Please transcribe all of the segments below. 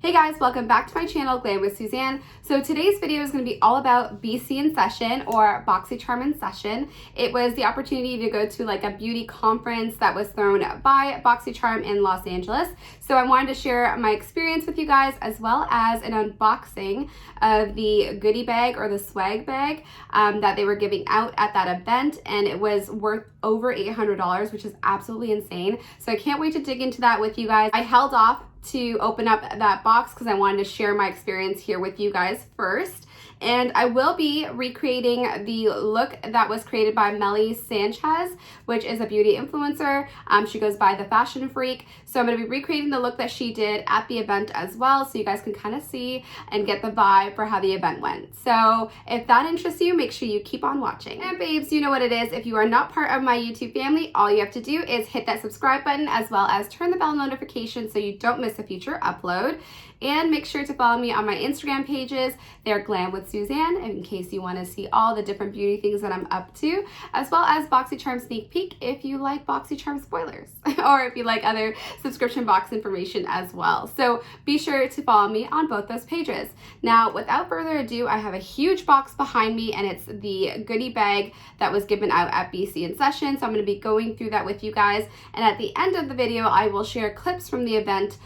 Hey guys, welcome back to my channel, Glam with Suzanne. So today's video is going to be all about BC in Session, or Boxycharm in Session. It was the opportunity to go to like a beauty conference that was thrown by Boxycharm in Los Angeles. So I wanted to share my experience with you guys, as well as an unboxing of the goodie bag or the swag bag that they were giving out at that event, and it was worth over $800, which is absolutely insane. So I can't wait to dig into that with you guys. I held off to open up that box because I wanted to share my experience here with you guys first. And I will be recreating the look that was created by Melly Sanchez, which is a beauty influencer. She goes by The Fashion Freak. So I'm going to be recreating the look that she did at the event as well, so you guys can kind of see and get the vibe for how the event went. So if that interests you, make sure you keep on watching. And babes, you know what it is. If you are not part of my YouTube family, all you have to do is hit that subscribe button, as well as turn the bell notification so you don't miss a future upload. And make sure to follow me on my Instagram pages. They're Glam with Suzanne, in case you want to see all the different beauty things that I'm up to, as well as Boxycharm sneak peek if you like Boxycharm spoilers, or if you like other subscription box information as well. So be sure to follow me on both those pages. Now, without further ado, I have a huge box behind me, and it's the goodie bag that was given out at BC in Session. So I'm going to be going through that with you guys. And at the end of the video, I will share clips from the event,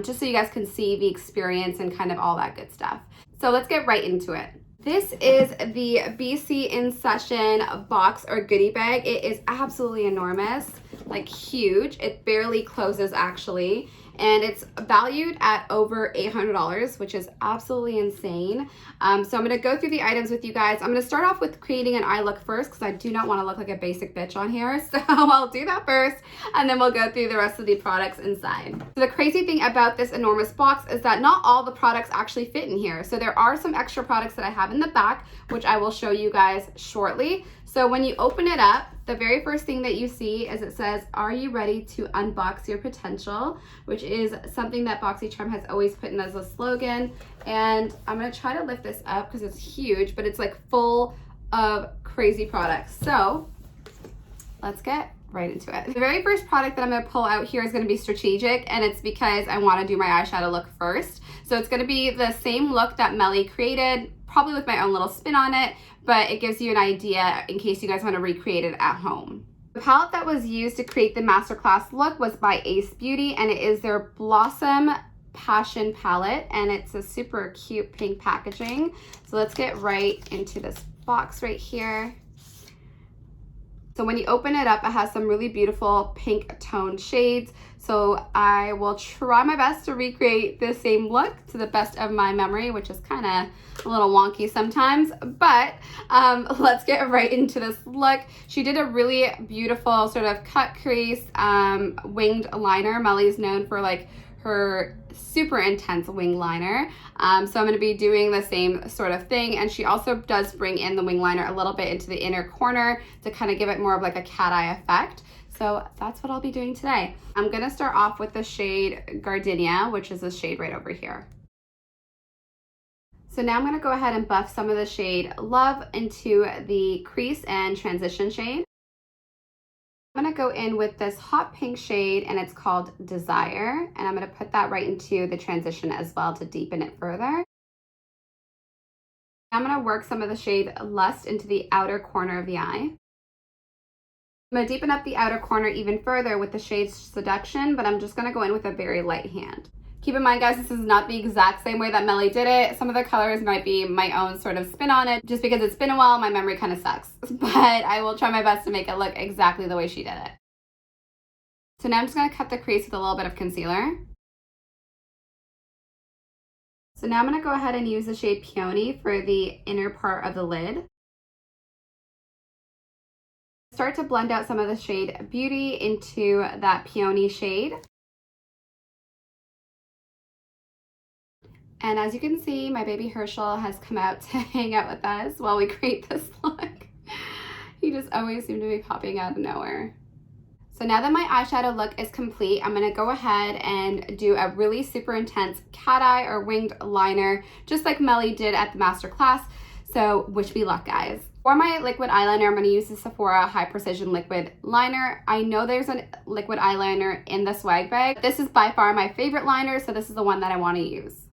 just so you guys can see the experience and kind of all that good stuff. So let's get right into it. This is the BC in Session box or goodie bag. It is absolutely enormous, like huge. It barely closes actually. And it's valued at over $800, which is absolutely insane. So I'm gonna go through the items with you guys. I'm gonna start off with creating an eye look first, because I do not wanna look like a basic bitch on here. So I'll do that first, and then we'll go through the rest of the products inside. So the crazy thing about this enormous box is that not all the products actually fit in here. So there are some extra products that I have in the back, which I will show you guys shortly. So when you open it up, the very first thing that you see is it says, "Are you ready to unbox your potential?" which is something that Boxycharm has always put in as a slogan. And I'm gonna try to lift this up because it's huge, but it's like full of crazy products. So let's get right into it. The very first product that I'm gonna pull out here is gonna be strategic, and it's because I wanna do my eyeshadow look first. So it's gonna be the same look that Melly created, probably with my own little spin on it, but it gives you an idea in case you guys want to recreate it at home. The palette that was used to create the Masterclass look was by Ace Beauty, and it is their Blossom Passion palette, and it's a super cute pink packaging. So let's get right into this box right here. So when you open it up, it has some really beautiful pink toned shades. So I will try my best to recreate the same look to the best of my memory, which is kind of a little wonky sometimes, but let's get right into this look. She did a really beautiful sort of cut crease winged liner. Melly's known for like her super intense wing liner. So I'm going to be doing the same sort of thing, and she also does bring in the wing liner a little bit into the inner corner to kind of give it more of like a cat eye effect. So that's what I'll be doing today. I'm going to start off with the shade Gardenia, which is this shade right over here. So now I'm going to go ahead and buff some of the shade Love into the crease and transition shade. I'm going to go in with this hot pink shade, and it's called Desire, and I'm going to put that right into the transition as well to deepen it further. I'm going to work some of the shade Lust into the outer corner of the eye. I'm going to deepen up the outer corner even further with the shade Seduction, but I'm just going to go in with a very light hand. Keep in mind, guys, this is not the exact same way that Melly did it. Some of the colors might be my own sort of spin on it. Just because it's been a while, my memory kind of sucks. But I will try my best to make it look exactly the way she did it. So now I'm just going to cut the crease with a little bit of concealer. So now I'm going to go ahead and use the shade Peony for the inner part of the lid. Start to blend out some of the shade Beauty into that Peony shade. And as you can see, my baby Herschel has come out to hang out with us while we create this look. He just always seems to be popping out of nowhere. So now that my eyeshadow look is complete, I'm going to go ahead and do a really super intense cat eye or winged liner, just like Melly did at the Masterclass. So wish me luck, guys. For my liquid eyeliner, I'm going to use the Sephora High Precision Liquid Liner. I know there's a liquid eyeliner in the swag bag. This is by far my favorite liner, so this is the one that I want to use.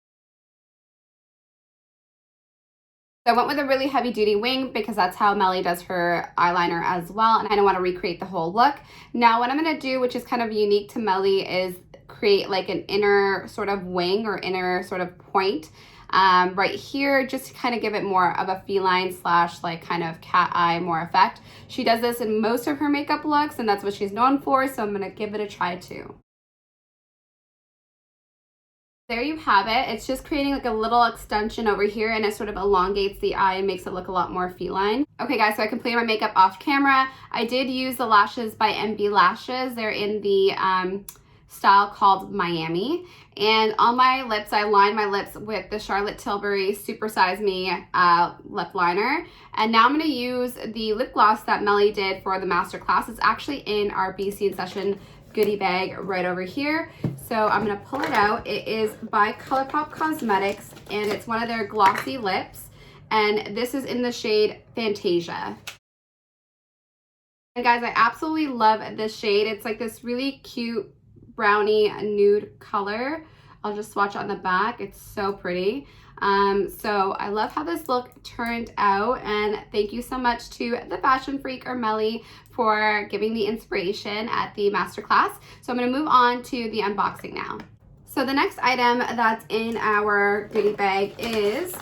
I went with a really heavy duty wing because that's how Melly does her eyeliner as well, and I don't want to recreate the whole look. Now what I'm going to do, which is kind of unique to Melly, is create like an inner sort of wing or inner sort of point right here, just to kind of give it more of a feline slash like kind of cat eye more effect. She does this in most of her makeup looks, and that's what she's known for, so I'm going to give it a try too. There you have it. It's just creating like a little extension over here, and it sort of elongates the eye and makes it look a lot more feline. Okay guys, so I completed my makeup off camera. I did use the lashes by MB Lashes. They're in the style called Miami. And on my lips, I lined my lips with the Charlotte Tilbury Super Size Me lip liner. And now I'm going to use the lip gloss that Melly did for the Masterclass. It's actually in our BC in Session goodie bag right over here. So I'm going to pull it out. It is by ColourPop Cosmetics, and it's one of their glossy lips. And this is in the shade Fantasia. And guys, I absolutely love this shade. It's like this really cute brownie nude color. I'll just swatch on the back. It's so pretty. So I love how this look turned out, and thank you so much to the fashion freak or Melly for giving the inspiration at the masterclass. So I'm going to move on to the unboxing now. So the next item that's in our goodie bag is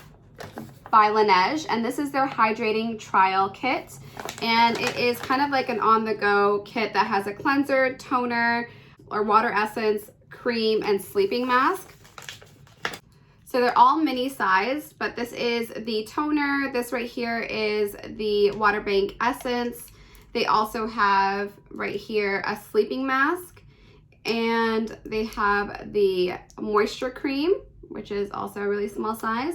by Laneige, and this is their hydrating trial kit, and it is kind of like an on-the-go kit that has a cleanser, toner, or water essence, cream, and sleeping mask. So they're all mini sized, but this is the toner. This right here is the water bank essence. They also have right here a sleeping mask, and they have the moisture cream, which is also a really small size,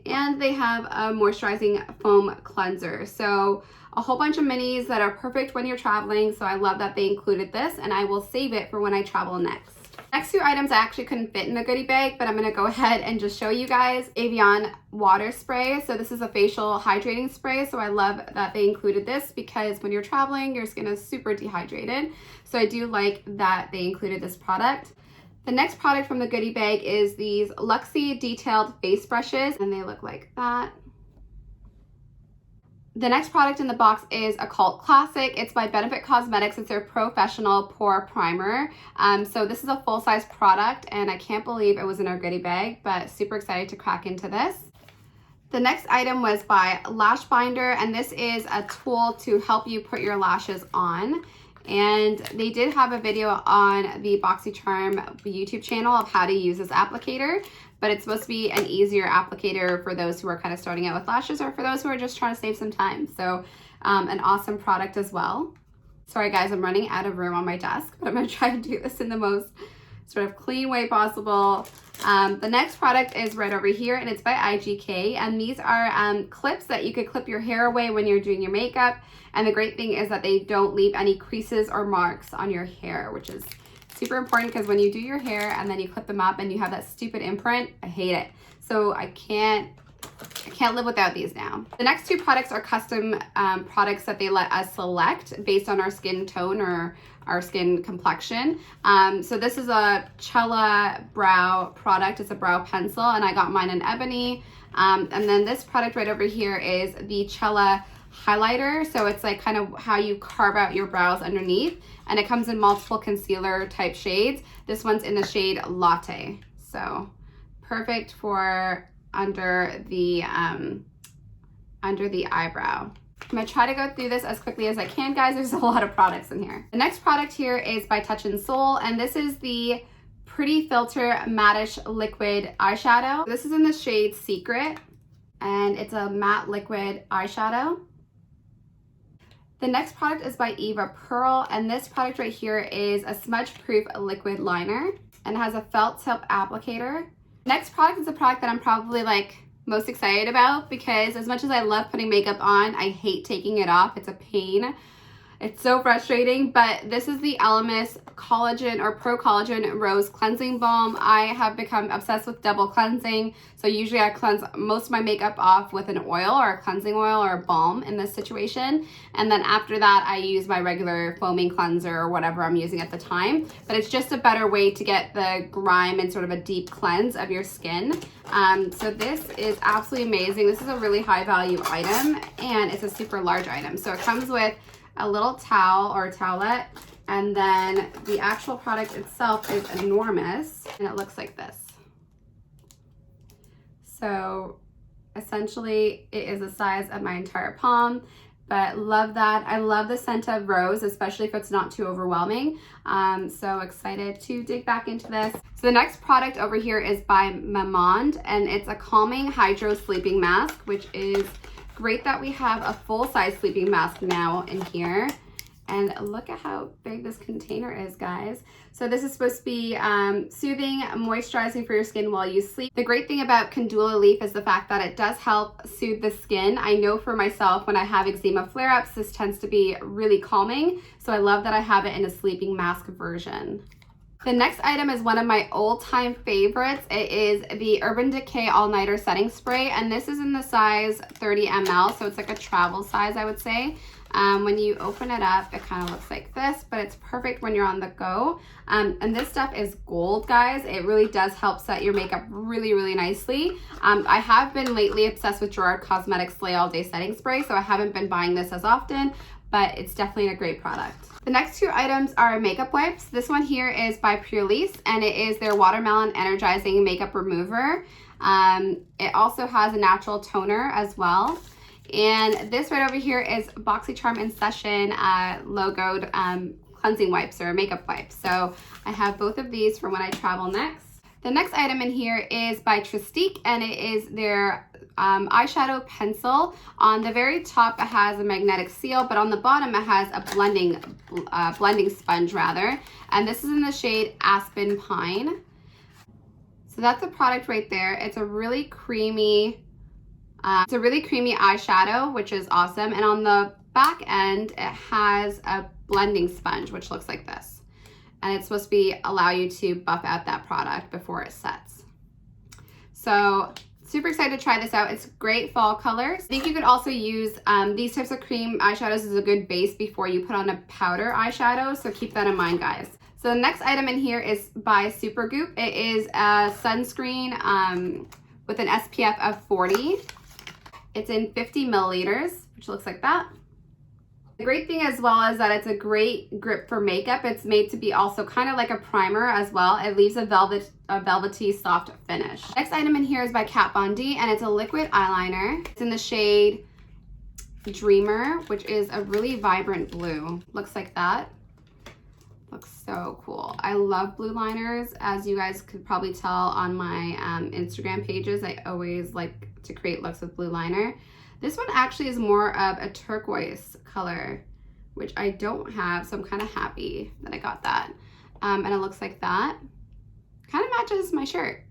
and they have a moisturizing foam cleanser. So a whole bunch of minis that are perfect when you're traveling. So I love that they included this, and I will save it for when I travel next. Next two items I actually couldn't fit in the goodie bag, but I'm going to go ahead and just show you guys. Evian water spray. So this is a facial hydrating spray. So I love that they included this because when you're traveling, your skin is super dehydrated. So I do like that they included this product. The next product from the goodie bag is these Luxie detailed face brushes, and they look like that. The next product in the box is a cult classic. It's by Benefit Cosmetics. It's their Professional Pore Primer. So this is a full-size product, and I can't believe it was in our goodie bag, but super excited to crack into this. The next item was by Lash Binder, and this is a tool to help you put your lashes on. And they did have a video on the Boxycharm YouTube channel of how to use this applicator, but it's supposed to be an easier applicator for those who are kind of starting out with lashes or for those who are just trying to save some time. So an awesome product as well. Sorry guys, I'm running out of room on my desk, but I'm going to try to do this in the most sort of clean way possible. The next product is right over here, and it's by IGK, and these are clips that you could clip your hair away when you're doing your makeup. And the great thing is that they don't leave any creases or marks on your hair, which is super important because when you do your hair and then you clip them up and you have that stupid imprint, I hate it. So I can't live without these now. The next two products are custom products that they let us select based on our skin tone or our skin complexion. So this is a Cella brow product. It's a brow pencil, and I got mine in ebony. And then this product right over here is the Cella highlighter. So it's like kind of how you carve out your brows underneath, and it comes in multiple concealer type shades. This one's in the shade Latte. So perfect for under the eyebrow. I'm gonna try to go through this as quickly as I can, guys. There's a lot of products in here. The next product here is by Touch in Soul, and this is the Pretty Filter Mattish Liquid Eyeshadow. This is in the shade Secret, and it's a matte liquid eyeshadow. The next product is by Eva Pearl, and this product right here is a smudge-proof liquid liner and has a felt tip applicator. Next product is a product that I'm probably like most excited about because as much as I love putting makeup on, I hate taking it off. It's a pain. It's so frustrating, but this is the Elemis Collagen or Pro Collagen Rose Cleansing Balm. I have become obsessed with double cleansing. So usually I cleanse most of my makeup off with an oil or a cleansing oil or a balm in this situation. And then after that, I use my regular foaming cleanser or whatever I'm using at the time. But it's just a better way to get the grime and sort of a deep cleanse of your skin. So this is absolutely amazing. This is a really high value item and it's a super large item. So it comes with a little towel or a towelette, and then the actual product itself is enormous and it looks like this. So essentially it is the size of my entire palm, but love that. I love the scent of rose, especially if it's not too overwhelming. So excited to dig back into this. So the next product over here is by Mamonde, and it's a calming hydro sleeping mask, which is great that we have a full-size sleeping mask now in here. And look at how big this container is, guys. So this is supposed to be soothing, moisturizing for your skin while you sleep. The great thing about Calendula leaf is the fact that it does help soothe the skin. I know for myself, when I have eczema flare-ups, this tends to be really calming. So I love that I have it in a sleeping mask version. The next item is one of my all-time favorites. It is the Urban Decay All-Nighter Setting Spray, and this is in the size 30 ml, so it's like a travel size, I would say. When you open it up, it kind of looks like this, but it's perfect when you're on the go. And this stuff is gold, guys. It really does help set your makeup really, really nicely. I have been lately obsessed with Gerard Cosmetics Slay All Day Setting Spray, so I haven't been buying this as often, but it's definitely a great product. The next two items are makeup wipes. This one here is by Purlisse, and it is their Watermelon Energizing Makeup Remover. It also has a natural toner as well. And this right over here is Boxycharm In Session logoed cleansing wipes or makeup wipes. So I have both of these for when I travel next. The next item in here is by Trestique, and it is their eyeshadow pencil. On the very top, it has a magnetic seal, but on the bottom, it has a blending sponge rather. And this is in the shade Aspen Pine. So that's the product right there. It's a really creamy, eyeshadow, which is awesome. And on the back end, it has a blending sponge, which looks like this. And it's supposed to allow you to buff out that product before it sets. So super excited to try this out. It's great fall colors. I think you could also use these types of cream eyeshadows as a good base before you put on a powder eyeshadow. So keep that in mind, guys. So the next item in here is by Supergoop. It is a sunscreen with an SPF of 40. It's in 50 milliliters, which looks like that. The great thing as well is that it's a great grip for makeup. It's made to be also kind of like a primer as well. It leaves a velvety soft finish. Next item in here is by Kat Von D, and it's a liquid eyeliner. It's in the shade Dreamer, which is a really vibrant blue. Looks like that. Looks so cool. I love blue liners. As you guys could probably tell on my Instagram pages, I always like to create looks with blue liner. This one actually is more of a turquoise color, which I don't have, so I'm kind of happy that I got that. And it looks like that. Kind of matches my shirt.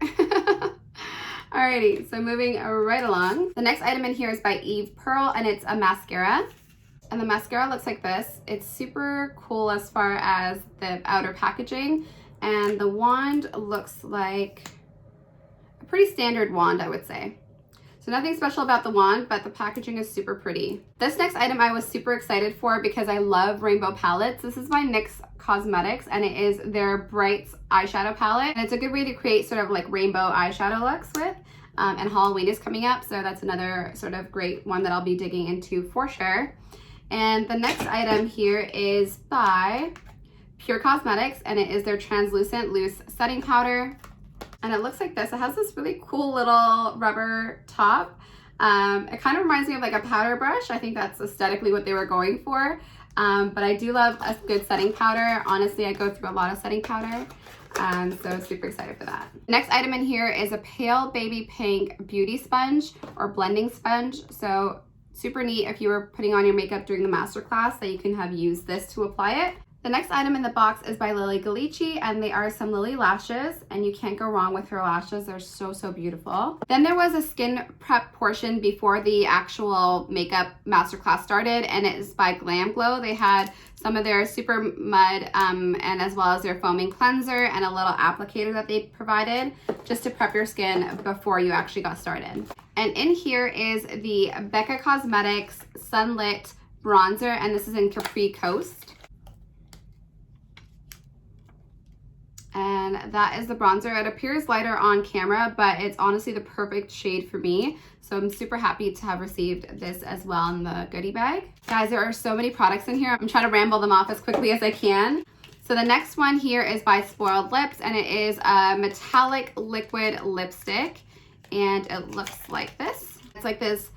Alrighty, so moving right along. The next item in here is by Eve Pearl, and it's a mascara. And the mascara looks like this. It's super cool as far as the outer packaging. And the wand looks like a pretty standard wand, I would say. So nothing special about the wand, but the packaging is super pretty. This next item I was super excited for because I love rainbow palettes. This is by NYX Cosmetics, and it is their Brights eyeshadow palette. And it's a good way to create sort of like rainbow eyeshadow looks with. And Halloween is coming up, so that's another sort of great one that I'll be digging into for sure. And the next item here is by Pure Cosmetics, and it is their Translucent Loose Setting Powder. And it looks like this. It has this really cool little rubber top. It kind of reminds me of like a powder brush. I think that's aesthetically what they were going for. But I do love a good setting powder. Honestly, I go through a lot of setting powder. So super excited for that. Next item in here is a pale baby pink beauty sponge or blending sponge. So super neat if you were putting on your makeup during the masterclass that you can have used this to apply it. The next item in the box is by Lily Galici, and they are some Lily lashes, and you can't go wrong with her lashes. They're so, so beautiful. Then there was a skin prep portion before the actual makeup masterclass started, and it is by Glam Glow. They had some of their super mud and as well as their foaming cleanser and a little applicator that they provided just to prep your skin before you actually got started. And in here is the Becca Cosmetics Sunlit Bronzer, and this is in Capri Coast. And that is the bronzer. It appears lighter on camera, but it's honestly the perfect shade for me. So I'm super happy to have received this as well in the goodie bag. Guys, there are so many products in here. I'm trying to ramble them off as quickly as I can. So the next one here is by Spoiled Lips, and it is a metallic liquid lipstick. And it looks like this. It's like this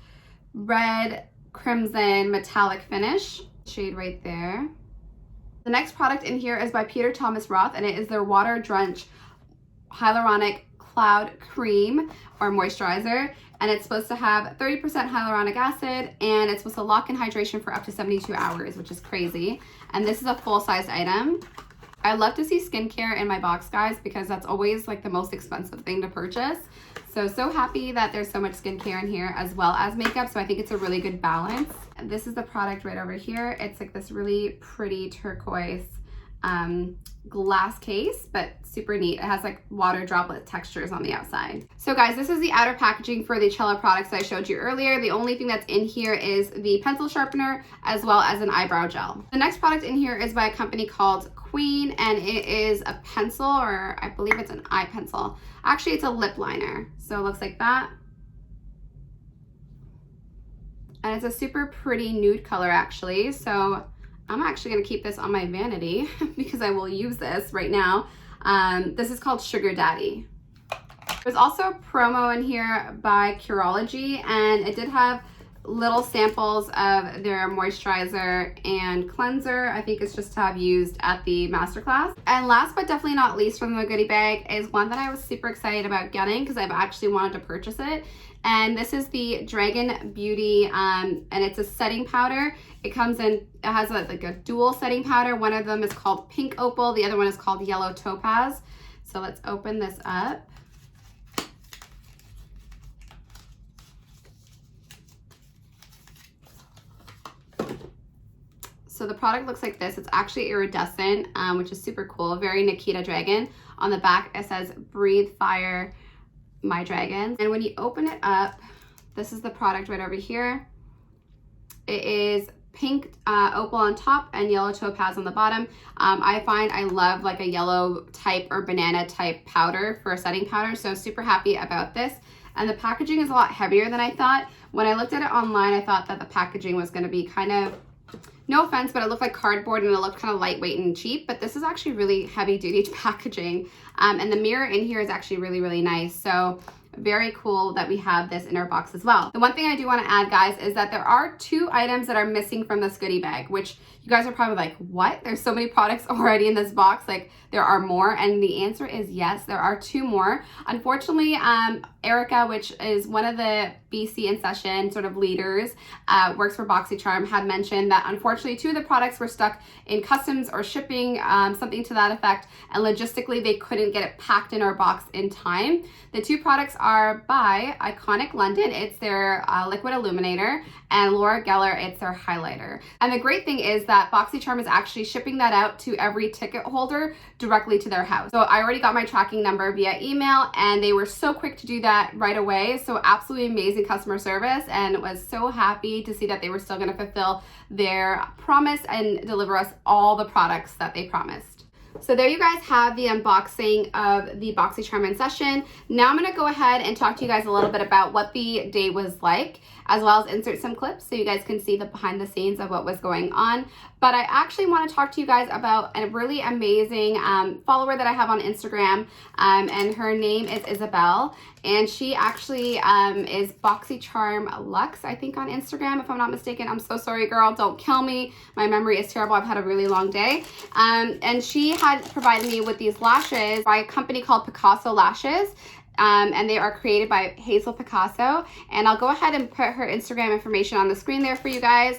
red crimson metallic finish. Shade right there. The next product in here is by Peter Thomas Roth, and it is their Water Drench Hyaluronic Cloud Cream or Moisturizer. And it's supposed to have 30% hyaluronic acid, and it's supposed to lock in hydration for up to 72 hours, which is crazy. And this is a full-sized item. I love to see skincare in my box, guys, because that's always like the most expensive thing to purchase. So happy that there's so much skincare in here as well as makeup. So I think it's a really good balance. And this is the product right over here. It's like this really pretty turquoise glass case, but super neat. It has like water droplet textures on the outside. So guys, this is the outer packaging for the Cella products that I showed you earlier. The only thing that's in here is the pencil sharpener as well as an eyebrow gel. The next product in here is by a company called Queen, and it is a pencil, or I believe it's an eye pencil. Actually, it's a lip liner. So it looks like that. And it's a super pretty nude color actually. So I'm actually gonna keep this on my vanity because I will use this right now. This is called Sugar Daddy. There's also a promo in here by Curology, and it did have little samples of their moisturizer and cleanser. I think it's just to have used at the masterclass. And last but definitely not least from the goodie bag is one that I was super excited about getting because I've actually wanted to purchase it. And this is the Dragon Beauty, and it's a setting powder. It comes in, it has like a dual setting powder. One of them is called Pink Opal, the other one is called Yellow Topaz. So let's open this up. So the product looks like this. It's actually iridescent, which is super cool. Very Nikita Dragon. On the back, it says Breathe Fire, My Dragon. And when you open it up, this is the product right over here. It is pink opal on top and yellow topaz on the bottom. I find I love like a yellow type or banana type powder for a setting powder. So super happy about this. And the packaging is a lot heavier than I thought. When I looked at it online, I thought that the packaging was going to be kind of, no offense, but it looked like cardboard and it looked kind of lightweight and cheap, but this is actually really heavy duty packaging. And the mirror in here is actually really, really nice. So very cool that we have this in our box as well. The one thing I do want to add, guys, is that there are 2 items that are missing from this goodie bag, which you guys are probably like, what? There's so many products already in this box. Like, there are more. And the answer is yes, there are 2 more. Unfortunately, Erica, which is one of the bcinsession sort of leaders, works for Boxycharm, had mentioned that unfortunately 2 of the products were stuck in customs or shipping, something to that effect, and logistically they couldn't get it packed in our box in time. The 2 products are by Iconic London. It's their liquid illuminator, and Laura Geller, it's their highlighter. And the great thing is that Boxycharm is actually shipping that out to every ticket holder directly to their house. So I already got my tracking number via email, and they were so quick to do that right away. So absolutely amazing customer service, and was so happy to see that they were still going to fulfill their promise and deliver us all the products that they promised. So there you guys have the unboxing of the Boxycharm in session. Now I'm going to go ahead and talk to you guys a little bit about what the day was like, as well as insert some clips so you guys can see the behind the scenes of what was going on. But I actually want to talk to you guys about a really amazing follower that I have on Instagram, and her name is Isabel, and she actually is Boxycharm Luxe, I think, on Instagram, if I'm not mistaken. I'm so sorry, girl, don't kill me. My memory is terrible. I've had a really long day. And she had provided me with these lashes by a company called Picasso Lashes. and they are created by Hazel Picasso. And I'll go ahead and put her Instagram information on the screen there for you guys,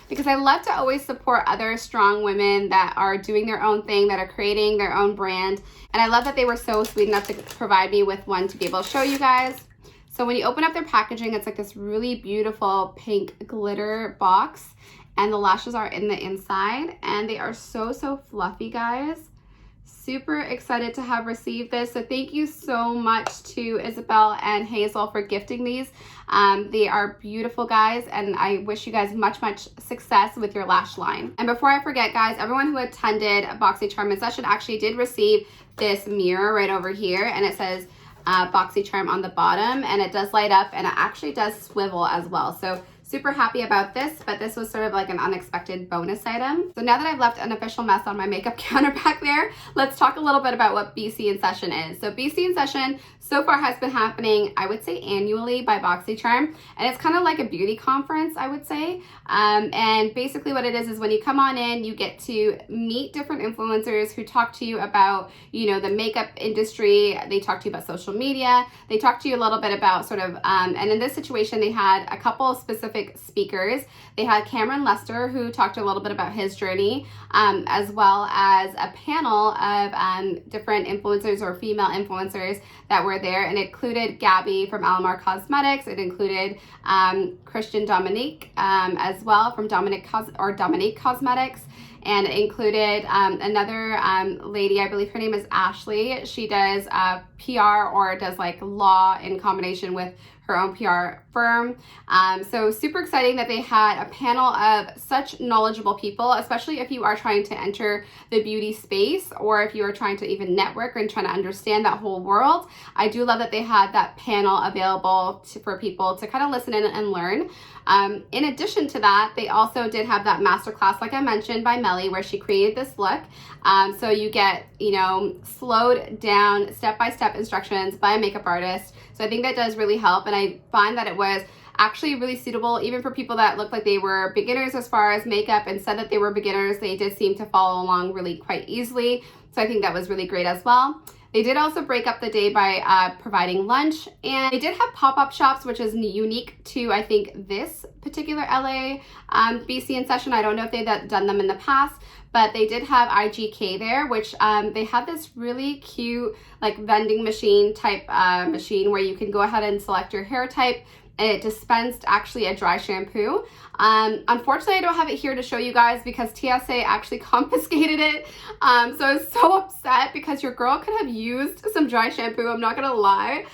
because I love to always support other strong women that are doing their own thing, that are creating their own brand. And I love that they were so sweet enough to provide me with one to be able to show you guys. So when you open up their packaging, it's like this really beautiful pink glitter box, and the lashes are in the inside, and they are so fluffy, guys. Super excited to have received this. So thank you so much to Isabel and Hazel for gifting these. They are beautiful, guys, and I wish you guys much success with your lash line. And before I forget, guys, everyone who attended Boxycharm session actually did receive this mirror right over here, and it says Boxycharm on the bottom, and it does light up, and it actually does swivel as well. So super happy about this, but this was sort of like an unexpected bonus item. So now that I've left an official mess on my makeup counter back there, let's talk a little bit about what BC in Session is. So BC in Session so far has been happening, I would say, annually by Boxycharm, and it's kind of like a beauty conference, I would say. And basically what it is when you come on in, you get to meet different influencers who talk to you about, you know, the makeup industry. They talk to you about social media. They talk to you a little bit about sort of, and in this situation, they had a couple of specific speakers. They had Cameron Lester, who talked a little bit about his journey, as well as a panel of different influencers or female influencers that were there, and it included Gabby from Alamar Cosmetics. It included Christian Dominique as well from Dominique Cosmetics, and it included another lady, I believe her name is Ashley. She does PR, or does like law in combination with her own PR firm. So super exciting that they had a panel of such knowledgeable people, especially if you are trying to enter the beauty space, or if you are trying to even network and trying to understand that whole world. I do love that they had that panel available for people to kind of listen in and learn. In addition to that, they also did have that masterclass, like I mentioned, by Melly, where she created this look. So you get, you know, slowed down step-by-step instructions by a makeup artist. So I think that does really help, and I find that it was actually really suitable even for people that looked like they were beginners as far as makeup, and said that they were beginners. They did seem to follow along really quite easily. So I think that was really great as well. They did also break up the day by providing lunch, and they did have pop-up shops, which is unique to, I think, this particular LA BC in Session. I don't know if they've done them in the past, but they did have IGK there, which they had this really cute like vending machine type machine where you can go ahead and select your hair type, and it dispensed actually a dry shampoo. Unfortunately, I don't have it here to show you guys because TSA actually confiscated it. So I was so upset because your girl could have used some dry shampoo, I'm not gonna lie.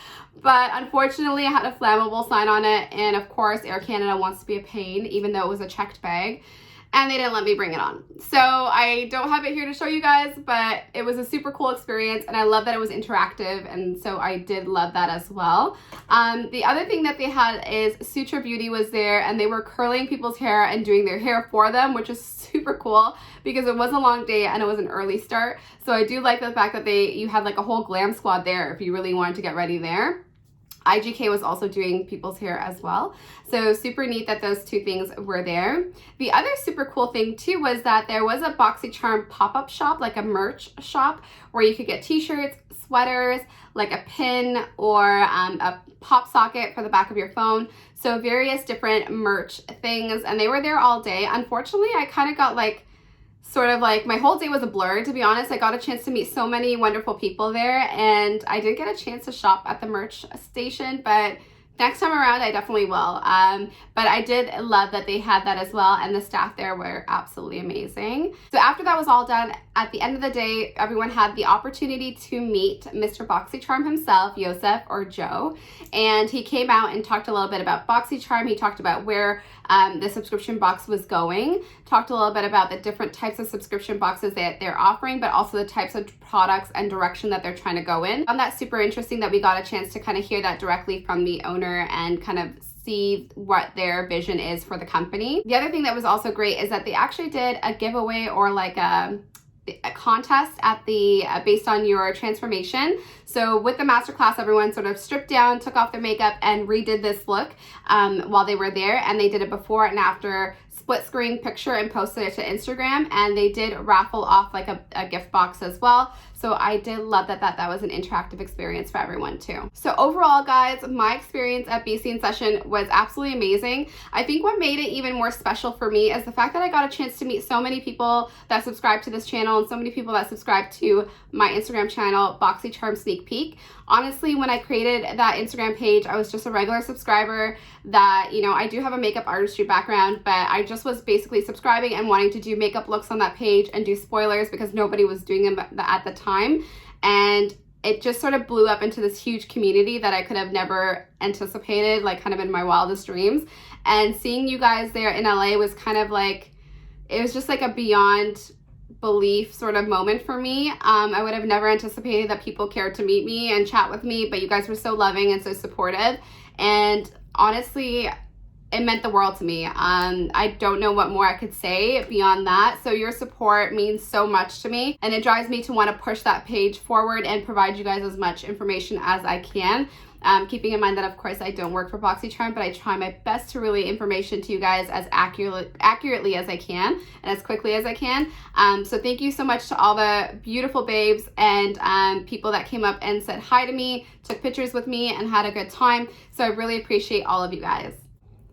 But unfortunately, I had a flammable sign on it, and of course, Air Canada wants to be a pain, even though it was a checked bag. And they didn't let me bring it on. So I don't have it here to show you guys, but it was a super cool experience, and I love that it was interactive, and so I did love that as well. The other thing that they had is Sutra Beauty was there, and they were curling people's hair and doing their hair for them, which is super cool because it was a long day and it was an early start. So I do like the fact that you had like a whole glam squad there if you really wanted to get ready there. IGK was also doing people's hair as well. So super neat that those two things were there. The other super cool thing too was that there was a Boxycharm pop-up shop, like a merch shop, where you could get t-shirts, sweaters, like a pin, or a pop socket for the back of your phone. So various different merch things, and they were there all day. Unfortunately, I kind of got like, sort of like my whole day was a blur, to be honest. I got a chance to meet so many wonderful people there, and I did get a chance to shop at the merch station, but next time around I definitely will. But I did love that they had that as well, and the staff there were absolutely amazing. So after that was all done, at the end of the day, everyone had the opportunity to meet Mr. Boxycharm himself, Yosef, or Joe, and he came out and talked a little bit about Boxycharm. He talked about where the subscription box was going, talked a little bit about the different types of subscription boxes that they're offering, but also the types of products and direction that they're trying to go in. I found that super interesting that we got a chance to kind of hear that directly from the owner and kind of see what their vision is for the company. The other thing that was also great is that they actually did a giveaway, or like a contest at the based on your transformation. So with the masterclass, everyone sort of stripped down, took off their makeup, and redid this look while they were there, and they did a before and after split screen picture and posted it to Instagram, and they did raffle off like a gift box as well. So I did love that that was an interactive experience for everyone too. So overall, guys, my experience at bcinsession was absolutely amazing. I think what made it even more special for me is the fact that I got a chance to meet so many people that subscribe to this channel and so many people that subscribe to my Instagram channel, Boxycharm Sneak Peek. Honestly, when I created that Instagram page, I was just a regular subscriber that, you know, I do have a makeup artistry background, but I just was basically subscribing and wanting to do makeup looks on that page and do spoilers because nobody was doing them at the time. And it just sort of blew up into this huge community that I could have never anticipated, like kind of in my wildest dreams. And seeing you guys there in LA was kind of like, it was just like a beyond belief sort of moment for me. I would have never anticipated that people cared to meet me and chat with me, but you guys were so loving and so supportive. And honestly, it meant the world to me. I don't know what more I could say beyond that. So your support means so much to me, and it drives me to want to push that page forward and provide you guys as much information as I can. Keeping in mind that, of course, I don't work for Boxycharm, but I try my best to relay information to you guys as accurately as I can and as quickly as I can. So thank you so much to all the beautiful babes and people that came up and said hi to me, took pictures with me, and had a good time. So I really appreciate all of you guys.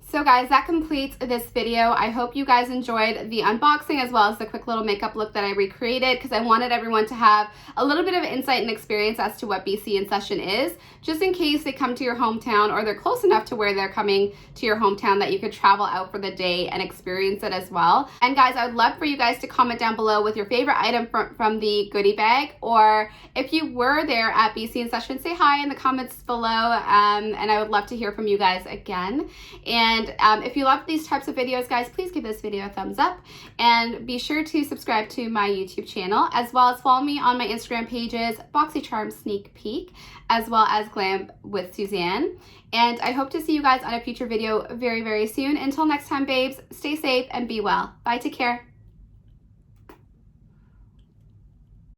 So guys, that completes this video. I hope you guys enjoyed the unboxing as well as the quick little makeup look that I recreated, because I wanted everyone to have a little bit of insight and experience as to what bcinsession is, just in case they come to your hometown or they're close enough to where they're coming to your hometown that you could travel out for the day and experience it as well. And guys, I would love for you guys to comment down below with your favorite item from the goodie bag, or if you were there at bcinsession, say hi in the comments below, and I would love to hear from you guys again. And if you love these types of videos, guys, please give this video a thumbs up and be sure to subscribe to my YouTube channel, as well as follow me on my Instagram pages, Boxycharm Sneak Peek, as well as Glam with Suzanne. And I hope to see you guys on a future video very, very soon. Until next time, babes, stay safe and be well. Bye, take care.